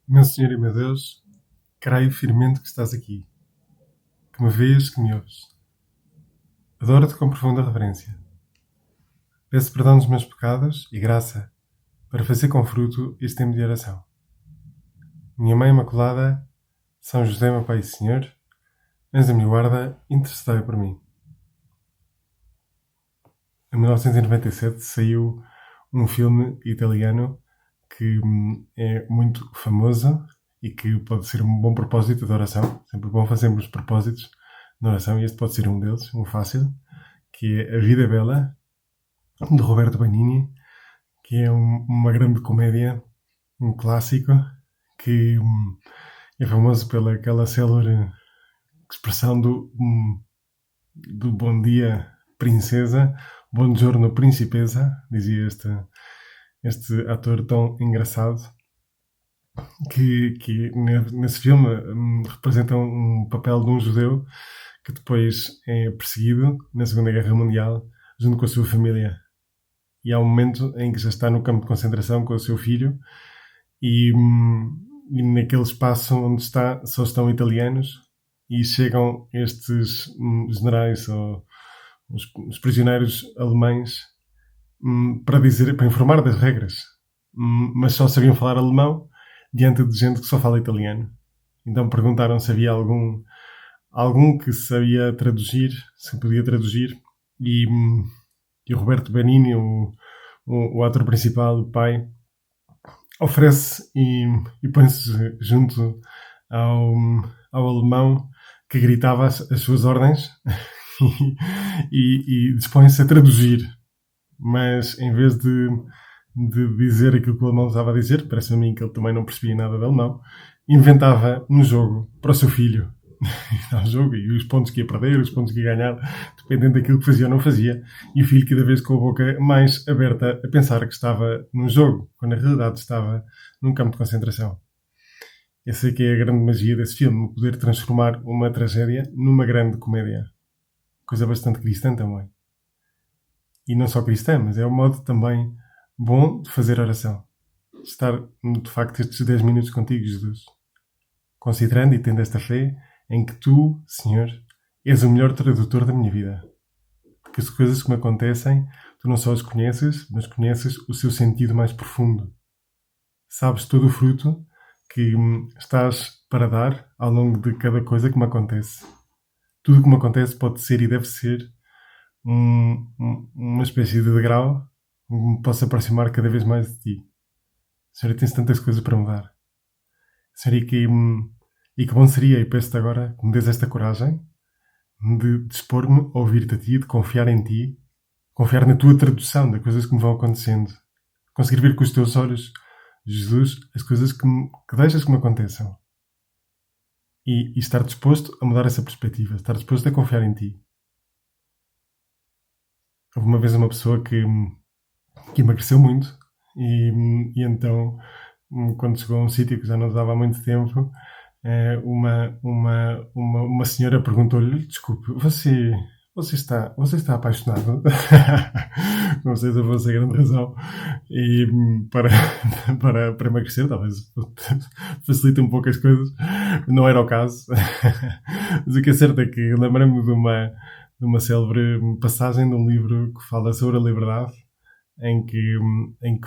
Meu Senhor e meu Deus, creio firmemente que estás aqui, que me vês, que me ouves. Adoro-te com profunda reverência. Peço perdão dos meus pecados e graça para fazer com fruto este tempo de oração. Minha Mãe Imaculada, São José, meu Pai e Senhor, anjo da minha guarda, intercedei por mim. Em 1997 saiu um filme italiano que é muito famoso e que pode ser um bom propósito de oração. Sempre bom fazermos propósitos de oração e este pode ser um deles, um fácil, que é A Vida é Bela, de Roberto Benigni, que é uma grande comédia, um clássico, que é famoso pela aquela célebre expressão do bom dia, princesa, bom giorno, principesa, dizia este ator tão engraçado, que nesse filme representa um papel de um judeu que depois é perseguido na Segunda Guerra Mundial junto com a sua família. E há um momento em que já está no campo de concentração com o seu filho e naquele espaço onde está só estão italianos e chegam estes generais ou os prisioneiros alemães para informar das regras, mas só sabiam falar alemão diante de gente que só fala italiano. Então perguntaram se havia algum que sabia traduzir, se podia traduzir, e o Roberto Benigni, o ator principal, o pai, oferece e põe-se junto ao alemão que gritava as suas ordens e dispõe-se a traduzir. Mas em vez de dizer aquilo que o alemão estava a dizer, parece a mim que ele também não percebia nada de alemão, inventava um jogo para o seu filho. O jogo e os pontos que ia perder, os pontos que ia ganhar, dependendo daquilo que fazia ou não fazia, e o filho cada vez com a boca mais aberta a pensar que estava num jogo, quando na realidade estava num campo de concentração. Essa é que é a grande magia desse filme, poder transformar uma tragédia numa grande comédia. Coisa bastante cristã também. E não só cristã, mas é um modo também bom de fazer oração. Estar, de facto, estes 10 minutos contigo, Jesus. Considerando e tendo esta fé em que tu, Senhor, és o melhor tradutor da minha vida. Porque as coisas que me acontecem, tu não só as conheces, mas conheces o seu sentido mais profundo. Sabes todo o fruto que estás para dar ao longo de cada coisa que me acontece. Tudo o que me acontece pode ser e deve ser uma espécie de degrau que me possa aproximar cada vez mais de ti. Senhor, tens tantas coisas para mudar. Senhor, e que bom seria, e peço-te agora que me des esta coragem de dispor-me a ouvir-te a ti, de confiar em ti, confiar na tua tradução das coisas que me vão acontecendo. Conseguir ver com os teus olhos, Jesus, as coisas que deixas que me aconteçam. E estar disposto a mudar essa perspectiva, estar disposto a confiar em ti. Houve uma vez uma pessoa que emagreceu muito e então, quando chegou a um sítio que já não dava há muito tempo, uma senhora perguntou-lhe: desculpe, você está apaixonado? Não sei se fosse a grande razão e para emagrecer, talvez facilita um pouco as coisas. Não era o caso. Mas o que é certo é que lembrei-me de uma célebre passagem de um livro que fala sobre a liberdade, em que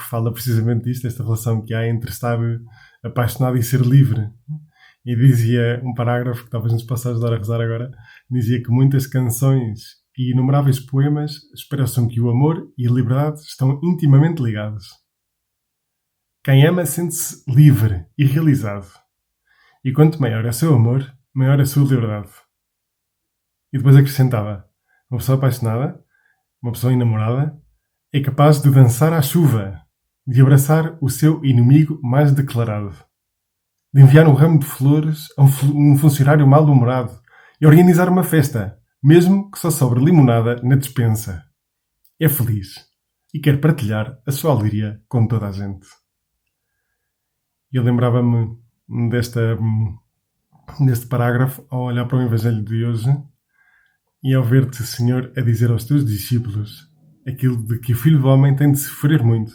fala precisamente disto, esta relação que há entre estar apaixonado e ser livre. E dizia um parágrafo que talvez nos possa ajudar a rezar agora, dizia que muitas canções e inumeráveis poemas expressam que o amor e a liberdade estão intimamente ligados. Quem ama sente-se livre e realizado. E quanto maior é o seu amor, maior é a sua liberdade. E depois acrescentava: uma pessoa apaixonada, uma pessoa enamorada, é capaz de dançar à chuva, de abraçar o seu inimigo mais declarado, de enviar um ramo de flores a um funcionário mal-humorado e organizar uma festa, mesmo que só sobre limonada na despensa. É feliz e quer partilhar a sua alegria com toda a gente. Eu lembrava-me deste parágrafo ao olhar para o Evangelho de hoje e ao ver-te, Senhor, a dizer aos teus discípulos aquilo de que o Filho do Homem tem de sofrer muito,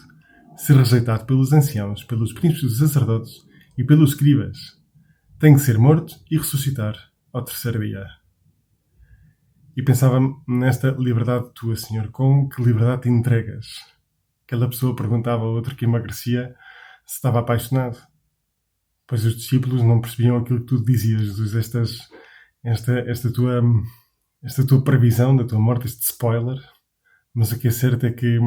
ser rejeitado pelos anciãos, pelos príncipes dos sacerdotes e pelos escribas. Tem que ser morto e ressuscitar ao terceiro dia. E pensava nesta liberdade tua, Senhor. Com que liberdade te entregas? Aquela pessoa perguntava ao outro que emagrecia se estava apaixonado. Pois os discípulos não percebiam aquilo que tu dizias, Jesus. Esta tua previsão da tua morte, este spoiler. Mas o que é certo é que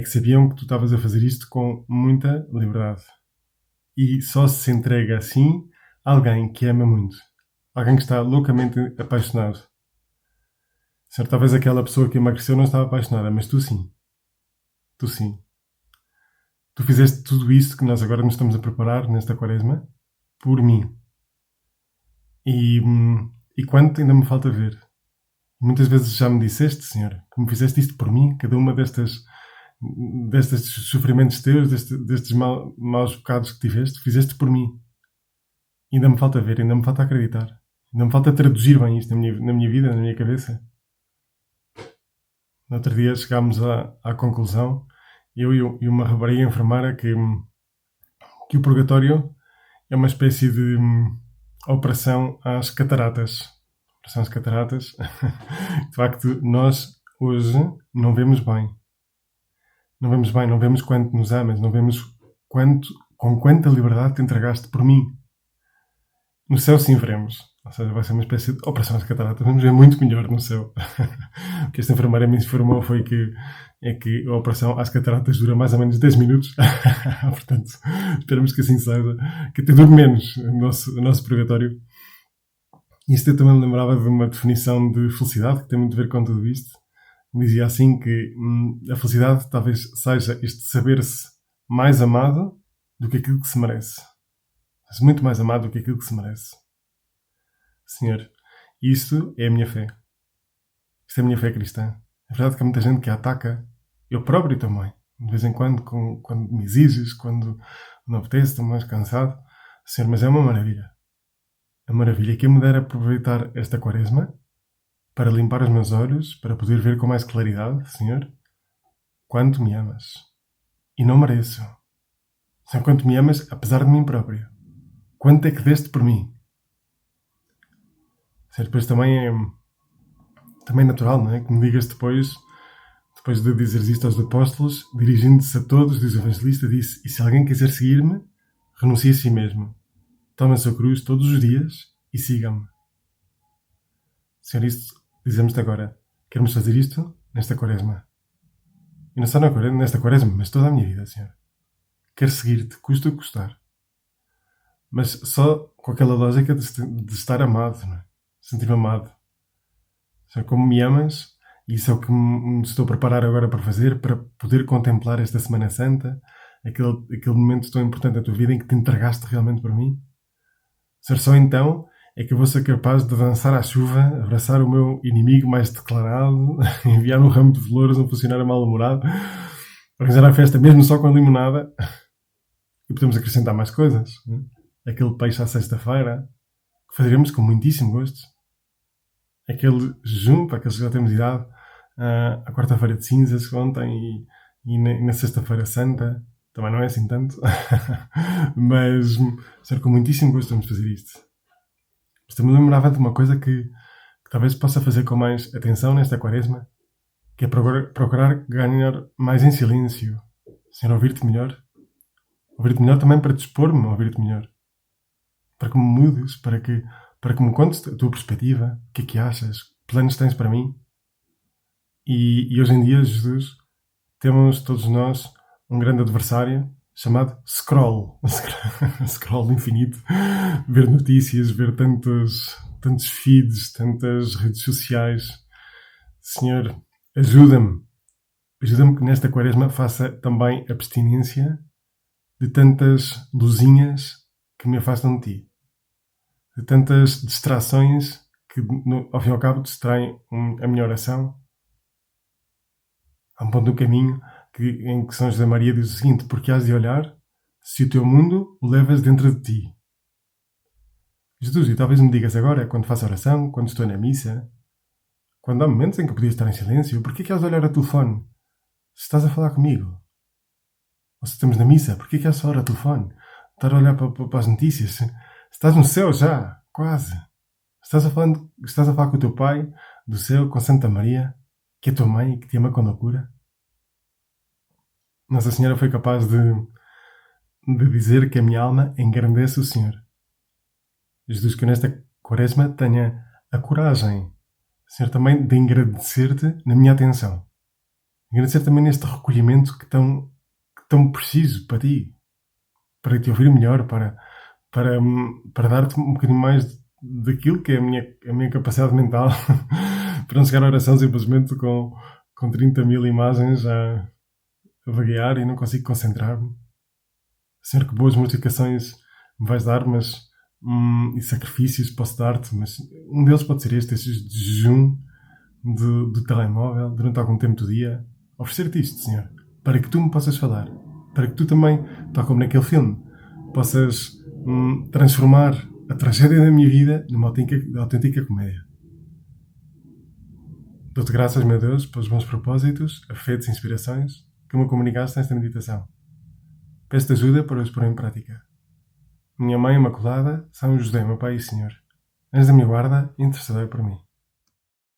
sabiam que tu estavas a fazer isto com muita liberdade. E só se entrega assim a alguém que ama muito. Alguém que está loucamente apaixonado. Certo, talvez aquela pessoa que emagreceu não estava apaixonada, mas tu sim. Tu sim. Tu fizeste tudo isso que nós agora nos estamos a preparar nesta quaresma por mim. E quanto ainda me falta ver. Muitas vezes já me disseste, Senhor, que me fizeste isto por mim, cada uma destes sofrimentos teus, destes maus bocados que tiveste, fizeste por mim. Ainda me falta ver, ainda me falta acreditar. Ainda me falta traduzir bem isto na minha vida, na minha cabeça. No outro dia chegámos à conclusão, eu e uma rapariga enfermeira, que o purgatório é uma espécie de operação às cataratas. Operação às cataratas. De facto, nós hoje não vemos bem. Não vemos bem, não vemos quanto nos amas, não vemos com quanta liberdade te entregaste por mim. No céu sim veremos. Ou seja, vai ser uma espécie de operação às cataratas. Vamos ver muito melhor no céu. O que esta enfermeira me informou foi que a operação às cataratas dura mais ou menos 10 minutos. Portanto, esperamos que assim seja. Que até dure menos o nosso purgatório. E isto eu também me lembrava de uma definição de felicidade que tem muito a ver com tudo isto. Dizia assim que a felicidade talvez seja este saber-se mais amado do que aquilo que se merece. Mas muito mais amado do que aquilo que se merece. Senhor, isto é a minha fé. Isto é a minha fé cristã. É verdade que há muita gente que a ataca. Eu próprio também. De vez em quando me exiges, quando não apetece, estou mais cansado. Senhor, mas é uma maravilha. É uma maravilha. Quem me dera aproveitar esta quaresma para limpar os meus olhos, para poder ver com mais claridade, Senhor, quanto me amas. E não mereço. Senhor, quanto me amas, apesar de mim próprio. Quanto é que deste por mim? Senhor, depois também é natural, não é? Que me digas depois de dizeres isto aos apóstolos, dirigindo-se a todos, diz o evangelista, disse: e se alguém quiser seguir-me, renuncie a si mesmo. Tome a sua cruz todos os dias e siga-me. Senhor, isto dizemos-te agora. Queremos fazer isto nesta quaresma. E não só nesta quaresma, mas toda a minha vida, Senhor. Quero seguir-te, custa o que custar. Mas só com aquela lógica de estar amado, não é? Sentir-me amado. Senhor, como me amas, e isso é o que me estou a preparar agora para fazer, para poder contemplar esta Semana Santa, aquele momento tão importante da tua vida em que te entregaste realmente por mim. Senhor, só então é que eu vou ser capaz de dançar à chuva, abraçar o meu inimigo mais declarado, enviar um ramo de flores a um funcionário mal-humorado, organizar a festa mesmo só com a limonada. E podemos acrescentar mais coisas. Né? Aquele peixe à sexta-feira, que fazeremos com muitíssimo gosto. Aquele jejum, para aqueles que já temos idade, à quarta-feira de cinzas ontem e na sexta-feira santa. Também não é assim tanto. Mas, sério, com muitíssimo gosto vamos fazer isto. Mas também lembrava de uma coisa que talvez possa fazer com mais atenção nesta quaresma, que é procurar ganhar mais em silêncio. Senhor, ouvir-te melhor. Ouvir-te melhor também para dispor-me a ouvir-te melhor. Para que me mudes, para que me contes a tua perspectiva, o que é que achas, que planos tens para mim. E hoje em dia, Jesus, temos todos nós um grande adversário chamado scroll. Scroll infinito. Ver notícias, ver tantos feeds, tantas redes sociais. Senhor, ajuda-me. Ajuda-me que nesta quaresma faça também abstinência de tantas luzinhas que me afastam de ti. De tantas distrações que, ao fim e ao cabo, distraem a minha oração. Há um ponto do caminho em que São José Maria diz o seguinte: porque has de olhar se o teu mundo o levas dentro de ti. Jesus, e talvez me digas agora, quando faço oração, quando estou na missa, quando há momentos em que podias estar em silêncio, porquê que has de olhar ao telefone? Se estás a falar comigo. Ou se estamos na missa, porquê que has de falar ao telefone? estar a olhar para as notícias. Estás no céu já, quase. Estás a falar com o teu Pai do céu, com Santa Maria, que é tua mãe e que te ama com loucura. Nossa Senhora foi capaz de dizer que a minha alma engrandece o Senhor. Jesus, que eu nesta quaresma tenha a coragem, Senhor, também de agradecer-te na minha atenção. Agradecer também neste recolhimento que tão preciso para ti, para te ouvir melhor, para dar-te um bocadinho mais daquilo que é a minha capacidade mental, para não chegar à oração simplesmente com 30 mil imagens a vaguear e não consigo concentrar-me. Senhor, que boas mortificações me vais dar, e sacrifícios posso dar-te, mas um deles pode ser este jejum do telemóvel durante algum tempo do dia. Oferecer-te isto, Senhor, para que tu me possas falar, para que tu também, tal como naquele filme, possas transformar a tragédia da minha vida numa autêntica comédia. Dou-te graças, meu Deus, pelos bons propósitos, afetos e inspirações que me comunicaste nesta meditação. Peço-te ajuda para os pôr em prática. Minha Mãe Imaculada, São José, meu Pai e Senhor, anjo da minha guarda, intercedei por mim.